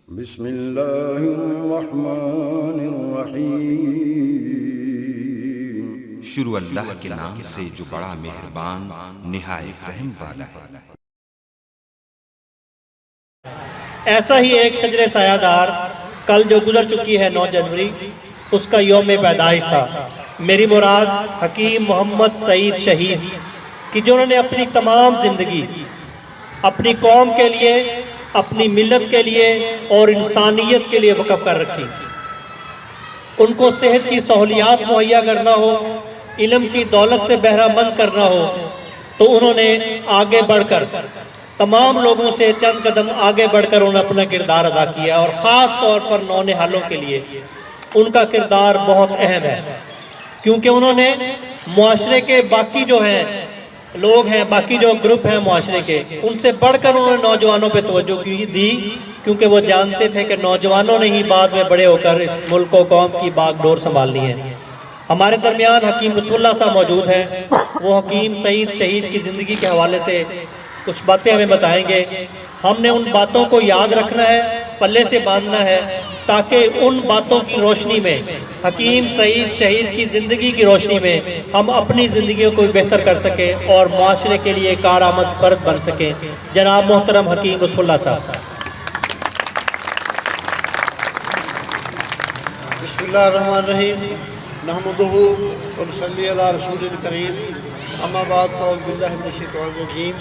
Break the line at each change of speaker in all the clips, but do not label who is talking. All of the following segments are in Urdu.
بسم اللہ الرحمن الرحیم۔
شروع اللہ کے نام سے جو بڑا مہربان نہایت رحم والا ہے۔
ایسا ہی ایک شجر سایہ دار کل جو گزر چکی ہے 9 جنوری اس کا یوم پیدائش تھا۔ میری مراد حکیم محمد سعید شہید کی جنہوں نے اپنی تمام زندگی اپنی قوم کے لیے، اپنی ملت کے لیے اور انسانیت کے لیے وقف کر رکھی۔ ان کو صحت کی سہولیات مہیا کرنا ہو، علم کی دولت سے بہرہ مند کرنا ہو تو انہوں نے آگے بڑھ کر تمام لوگوں سے چند قدم آگے بڑھ کر انہوں نے اپنا کردار ادا کیا، اور خاص طور پر نونہالوں کے لیے ان کا کردار بہت اہم ہے، کیونکہ انہوں نے معاشرے کے باقی جو ہیں لوگ ہیں، باقی جو گروپ ہیں معاشرے کے، ان سے بڑھ کر انہوں نے نوجوانوں پہ توجہ دی، کیونکہ وہ جانتے تھے کہ نوجوانوں نے ہی بعد میں بڑے ہو کر اس ملک و قوم کی باغ ڈور سنبھالنی ہے۔ ہمارے درمیان حکیم لطف اللہ صاحب موجود ہیں، وہ حکیم سعید شہید کی زندگی کے حوالے سے کچھ باتیں ہمیں بتائیں گے۔ ہم نے ان باتوں کو یاد رکھنا ہے، پلے سے باندھنا ہے، تاکہ ان باتوں کی روشنی میں، حکیم سعید شہید کی زندگی کی روشنی میں ہم اپنی زندگیوں کو بہتر کر سکیں اور معاشرے کے لیے کارآمد فرد بن سکیں۔ جناب محترم حکیم لطف اللہ صاحب۔
بسم اللہ الرحمن الرحیم، نحمدہ ونصلی علی رسول الکریم، اما بعد فاعوذ باللہ من الشیطان الرجیم۔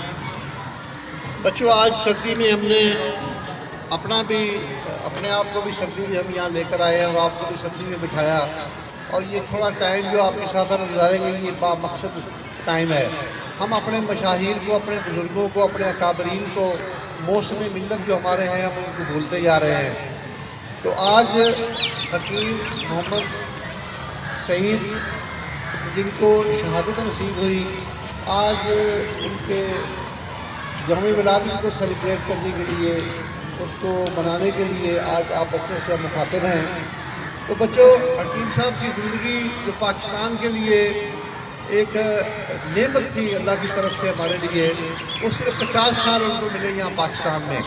بچوں، آج سردی میں ہم نے اپنے آپ کو بھی سردی میں ہم یہاں لے کر آئے ہیں اور آپ کو بھی سردی میں بٹھایا، اور یہ تھوڑا ٹائم جو آپ کے ساتھ ہم گزاریں گے یہ با مقصد ٹائم ہے۔ ہم اپنے مشاہیر کو، اپنے بزرگوں کو، اپنے اکابرین کو، موسم ملت جو ہمارے ہیں ہم ان کو بھولتے جا رہے ہیں۔ تو آج حکیم محمد سعید جن کو شہادت نصیب ہوئی، آج ان کے یوم ولادت کو سیلیبریٹ کرنے کے لیے، اس کو منانے کے لیے آج آپ بچوں سے مخاطب ہیں۔ تو بچوں، حکیم صاحب کی زندگی جو پاکستان کے لیے ایک نعمت تھی اللہ کی طرف سے ہمارے لیے، وہ صرف 50 سال ان کو ملے یہاں پاکستان میں،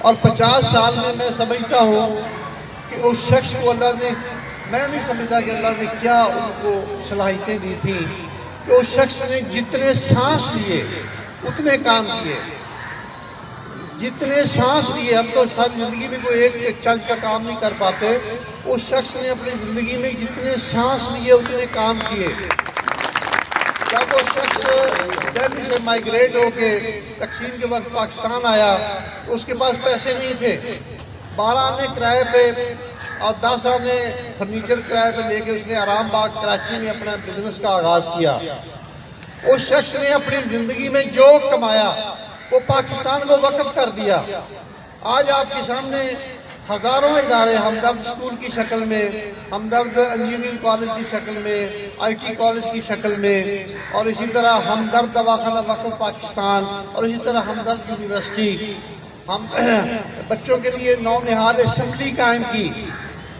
اور 50 سال میں میں سمجھتا ہوں کہ اس شخص کو اللہ نے، میں نہیں سمجھتا کہ اللہ نے کیا ان کو صلاحیتیں دی تھیں کہ اس شخص نے جتنے سانس لیے اتنے کام کیے، جتنے سانس لیے۔ ہم تو ساری زندگی میں کوئی ایک چند کا کام نہیں کر پاتے، اس شخص نے اپنی زندگی میں جتنے سانس لیے اتنے کام کیے۔ جب وہ شخص دہلی سے مائیگریٹ ہو کے تقسیم کے وقت پاکستان آیا، اس کے پاس پیسے نہیں تھے، 12 آنے کرائے پہ اور 10 آنے فرنیچر کرائے پہ لے کے اس نے آرام باغ کراچی میں اپنا بزنس کا آغاز کیا۔ اس شخص نے اپنی زندگی میں جو کمایا وہ پاکستان کو وقف کر دیا۔ آج آپ کے سامنے ہزاروں ادارے، ہمدرد اسکول کی شکل میں، ہمدرد انجینئرنگ کالج کی شکل میں، آئی ٹی کالج کی شکل میں، اور اسی طرح ہمدرد دواخانہ وقف پاکستان، اور اسی طرح ہمدرد یونیورسٹی، ہم بچوں کے لیے نونہال اسمبلی قائم کی۔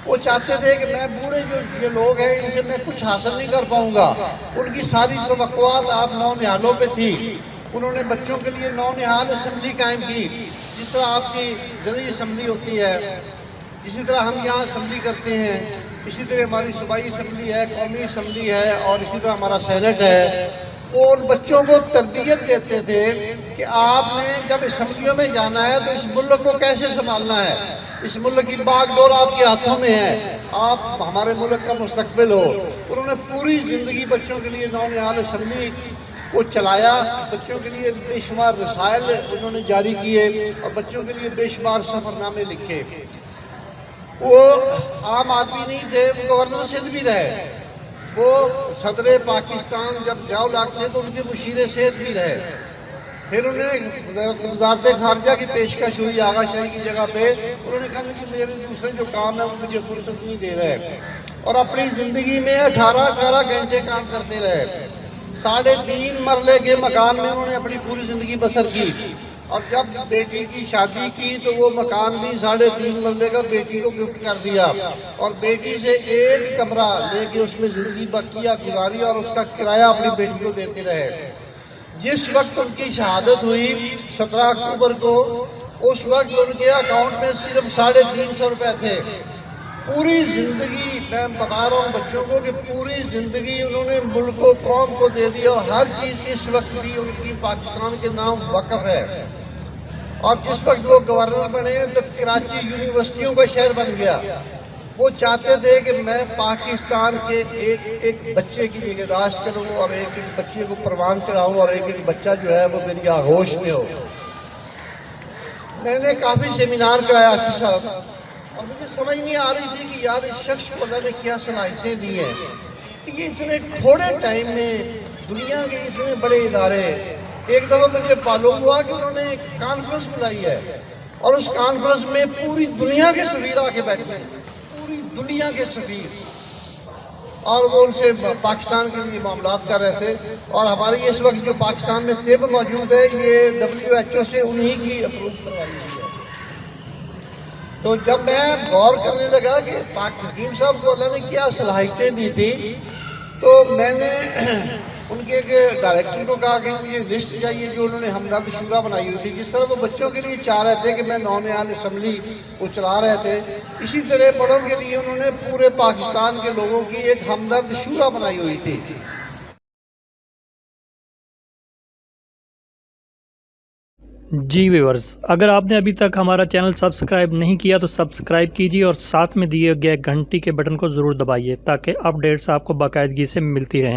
وہ چاہتے تھے کہ میں بوڑھے جو لوگ ہیں ان سے میں کچھ حاصل نہیں کر پاؤں گا، ان کی ساری توقعات آپ نونہالوں پہ تھی۔ انہوں نے بچوں کے لیے نونہال اسمبلی قائم کی، جس طرح آپ کی زرعی اسمبلی ہوتی ہے، اسی طرح ہم یہاں اسمبلی کرتے ہیں، اسی طرح ہماری صوبائی اسمبلی ہے، قومی اسمبلی ہے، اور اسی طرح ہمارا سینٹ ہے۔ وہ ان بچوں کو تربیت دیتے تھے کہ آپ نے جب اسمبلیوں میں جانا ہے تو اس ملک کو کیسے سنبھالنا ہے، اس ملک کی باغ ڈور آپ کے ہاتھوں میں ہے، آپ ہمارے ملک کا مستقبل ہو۔ انہوں نے پوری زندگی بچوں کے لیے نونہال اسمبلی کو چلایا، بچوں کے لیے بے شمار رسائل انہوں نے جاری کیے، اور بچوں کے لیے بے شمار سفر نامے لکھے۔ وہ عام آدمی نہیں تھے، وہ گورنر سندھ بھی رہے، وہ صدر پاکستان جب ضیاء الحق تھے تو ان کے مشیر صحت بھی رہے، پھر انہیں وزارت خارجہ کی پیشکش ہوئی آغا شاہی کی جگہ پہ، انہوں نے کہا کہ میرے دوسرے جو کام ہے وہ مجھے فرصت نہیں دے رہے، اور اپنی زندگی میں 18 گھنٹے کام کرتے رہے۔ 3.5 مرلے کے مکان میں انہوں نے اپنی پوری زندگی بسر کی، اور جب بیٹی کی شادی کی تو وہ مکان بھی 3.5 مرلے کا بیٹی کو گفٹ کر دیا، اور بیٹی سے 1 کمرہ لے کے اس میں زندگی بقیہ گزاری، اور اس کا کرایہ اپنی بیٹی کو دیتے رہے۔ جس وقت ان کی شہادت ہوئی 17 اکتوبر کو اس وقت ان کے اکاؤنٹ میں صرف 350 روپے تھے. پوری زندگی میں بتا رہا ہوں بچوں کو کہ پوری زندگی انہوں نے ملک و قوم کو دے دی اور ہر چیز اس وقت بھی ان کی پاکستان کے نام وقف ہے. اور اس وقت وہ گورنر بنے تو کراچی یونیورسٹیوں کا شہر بن گیا. وہ چاہتے تھے کہ میں پاکستان کے ایک بچے کی نگہداشت کروں اور ایک بچے کو پروان چڑھاؤں اور ایک بچہ جو ہے وہ میری آغوش میں ہو. میں نے کافی سیمینار کرایا آصف صاحب اور مجھے سمجھ نہیں آ رہی تھی کہ یار اس شخص کو اللہ نے کیا صلاحیتیں دی ہیں کہ یہ اتنے تھوڑے ٹائم میں دنیا کے اتنے بڑے ادارے. ایک دفعہ مجھے معلوم ہوا کہ انہوں نے ایک کانفرنس بلائی ہے اور اس کانفرنس میں پوری دنیا کے سفیر آ کے بیٹھے ہیں, پوری دنیا کے سفیر, اور وہ ان سے پاکستان کے لیے معاملات کر رہے تھے. اور ہماری اس وقت جو پاکستان میں طب موجود ہے یہ WHO سے انہی کی اپروو کروائی ہوئی ہے. تو جب میں غور کرنے لگا کہ پاک حکیم صاحب کو اللہ نے کیا صلاحیتیں دی تھی تو میں نے ان کے ایک ڈائریکٹر کو کہا کہ مجھے لسٹ چاہیے جو انہوں نے ہمدرد شورا بنائی ہوئی تھی. جس طرح وہ بچوں کے لیے چاہ رہے تھے کہ میں نونیال اسمبلی وہ چلا رہے تھے, اسی طرح بڑوں کے لیے انہوں نے پورے پاکستان کے لوگوں کی ایک ہمدرد شورا بنائی ہوئی تھی.
جی ویورز, اگر آپ نے ابھی تک ہمارا چینل سبسکرائب نہیں کیا تو سبسکرائب کیجیے اور ساتھ میں دیے گئے گھنٹی کے بٹن کو ضرور دبائیے تاکہ اپڈیٹس آپ کو باقاعدگی سے ملتی رہیں.